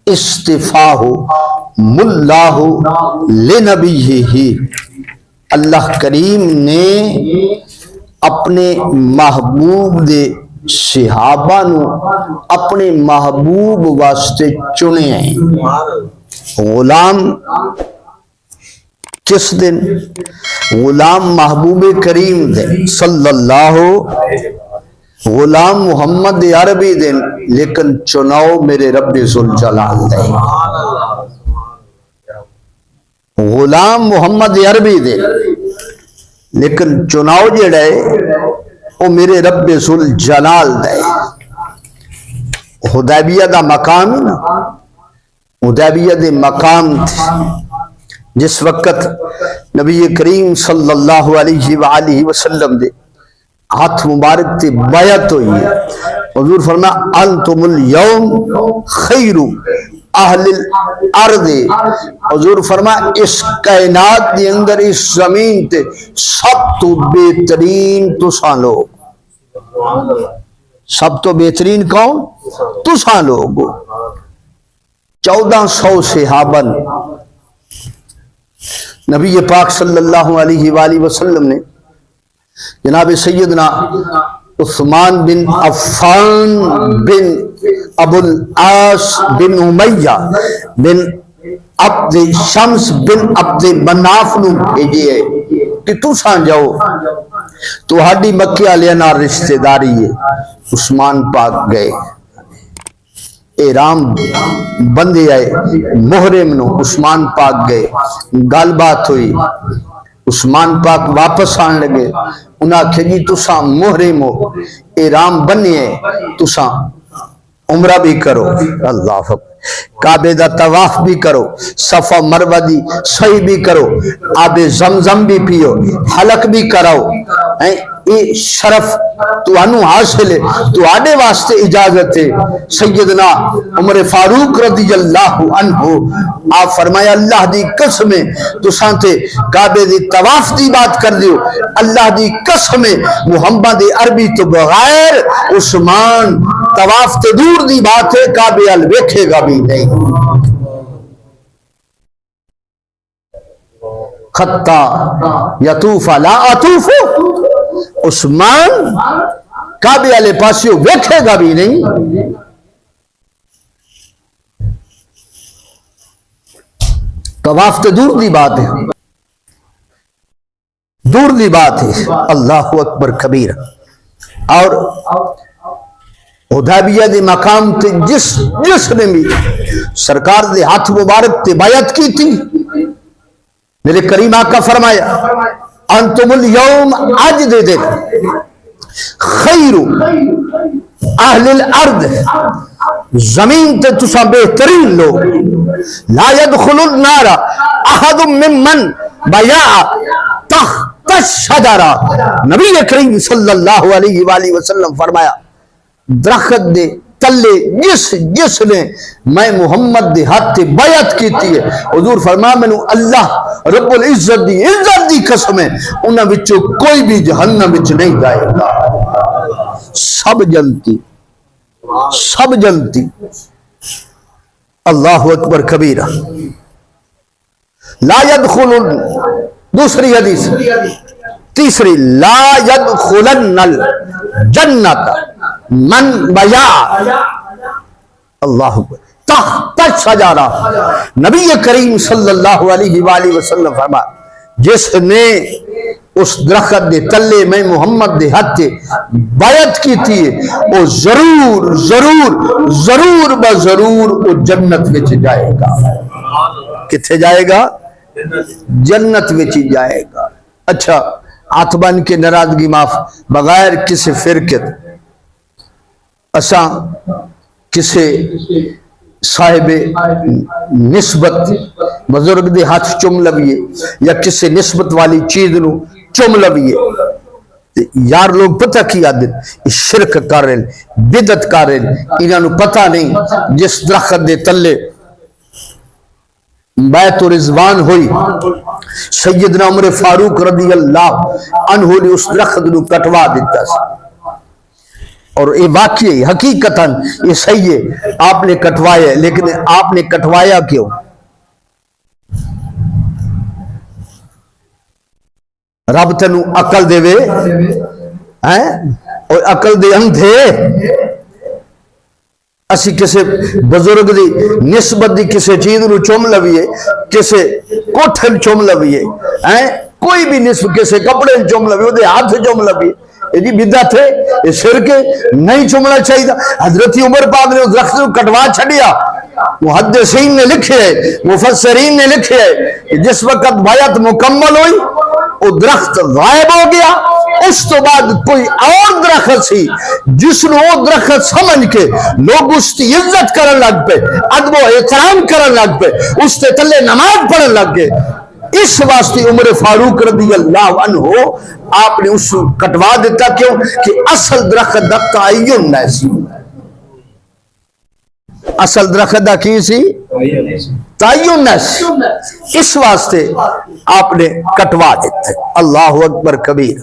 استفاہ ملاہ لنبیہ، اللہ کریم نے اپنے محبوب دے صحابہ نو اپنے محبوب واسطے چنے ہیں۔ غلام کس دن؟ غلام محبوب کریم دن صلی اللہ، غلام محمد عربی دن، لیکن چناؤ میرے رب ذوالجلال دے۔ غلام محمد عربی دن، لیکن چناؤ جڑا ہے وہ میرے رب ذوالجلال دے۔ حدیبیہ دا مقام ہے نا، حدیبیہ دے مقام تھے جس وقت نبی کریم صلی اللہ علیہ وآلہ وسلم دے ہاتھ مبارک تے بیعت ہوئی ہے۔ حضور فرمایا انتم اليوم خیر اہل الارض، حضور فرمایا اس کائنات دی اندر اس زمین تے سب تو بہترین تساں لوگ، سب تو بہترین کون؟ تساں لوگ۔ 1400 صحابہ نبی پاک صلی اللہ علیہ وآلہ وسلم نے جناب سیدنا عثمان بن عفان بن ابو العاص بن امیہ بن عبد شمس بن عبد مناف نو بھیجے ہے کہ تساں جاؤ، تہاڈی مکے والے نال رشتہ داری ہے۔ عثمان پاک گئے، احرام بندے آئے، محرم نو عثمان پاک گئے، گل بات ہوئی، عثمان پاک واپس آن لگے، انہاں کہ جی تساں محرم ہو، احرام بنیے، تساں عمرہ بھی کرو، اللہ اکبر، کعبے دا طواف بھی کرو، صفا مروہ دی سعی بھی کرو، آب زمزم بھی پیو، حلق بھی کراؤ، یہ شرف تو انو حاصل ہے، تو آنے واسطے اجازت ہے۔ سیدنا عمر فاروق رضی اللہ عنہ آپ فرمایا اللہ دی قسم ہے تو سانتے کعبے دی طواف دی بات کر دیو، اللہ دی قسم ہے محمد عربی تو بغیر عثمان طواف تے دور دی بات ہے کعبے ال ویکھے گا بھی نہیں۔ خطا یطوف لا اطوف، عثمان کعبے والے پاسیوں ویکھے گا بھی نہیں۔ طواف تو دور دی بات ہے، دور دی بات ہے، اللہ اکبر کبیر۔ اور حدیبیہ دے مقام تے جس نے بھی سرکار دے ہاتھ مبارک تے بیعت کی تھی، میرے کریم آقا فرمایا انتم اليوم آج دے دے خیر اہل الارض، زمین تے تساں بہترین لوگ، لا يدخل النار احد ممن بیع تحت الشجرہ، نبی کریم صلی اللہ علیہ وآلہ وسلم فرمایا درخت دے تلے جس نے میں محمد دے ہاتھ تے بیعت کیتی ہے، حضور فرمایا میں اللہ رب العزت دی قسم ہے انہاں وچوں کوئی بھی جہنم وچ نہیں جائے گا، سب جنتی، سب جنتی۔ اللہ اکبر کبیرہ۔ لا يدخل، دوسری حدیث، تیسری لا يدخلن الجنت من بیع، اللہ اکبر، تحت الشجرہ، نبی کریم صلی اللہ علیہ وآلہ وسلم فرمایا جس نے اس درخت دے تلے میں محمد دے ہاتھ تے بیعت کی تھی وہ ضرور ضرور ضرور بضرور وہ جنت وچ جائے گا۔ کتھے جائے گا؟ جنت وچ جائے گا۔ اچھا، ہاتھ بن کے ناراضگی معاف، بغیر کسی فرقت اساں کسی صاحب نسبت بزرگ دے ہاتھ چم لویے یا کسی نسبت والی چیز نو چم لویے، یار لوگ پتہ کی آدھے شرک کر رہے ہیں، بدعت کر رہے ہیں، انہاں نو پتہ نہیں جس درخت دے تلے بیعت رضوان ہوئی سیدنا عمر فاروق رضی اللہ عنہ نے اس درخت نو کٹوا دیتا سی، اور یہ واقعی حقیقتاً یہ صحیح ہے، آپ نے کٹوایا، لیکن آپ نے کٹوایا کیوں؟ رب تینو عقل دے وے ہیں، اور عقل دے اندھے اسی کسے بزرگ دی نسبت دی کسے چیز نو چوم لویے، کسے کوٹھن چوم لویے ہیں، کوئی بھی نسبت کسے کپڑے چوم لویے، دے ہاتھ چوم لویے، یہ جی بدعت ہے، یہ شرک ہے، نہیں چومنا چاہیے۔ حضرت عمر پاک نے اس درخت کو کٹوا چھڑیا، محدثین نے لکھے ہے، مفسرین نے لکھے ہے کہ جس وقت بیعت مکمل ہوئی وہ درخت غائب ہو گیا، اس تو بعد کوئی اور درخت سی جس نے وہ درخت سمجھ کے لوگ اس کی عزت کرن لگ پے، ادب و احترام کرن لگ پے، اس تے تلے نماز پڑھن لگ گئے۔ اس واسطے عمر فاروق رضی اللہ عنہ آپ نے اس کٹوا دیتا، کیوں کہ اصل درخت دا تعین نہ سی، اصل درخت دا کی سی تعین نہ سی، اس واسطے آپ نے کٹوا دیتے۔ اللہ اکبر کبیر۔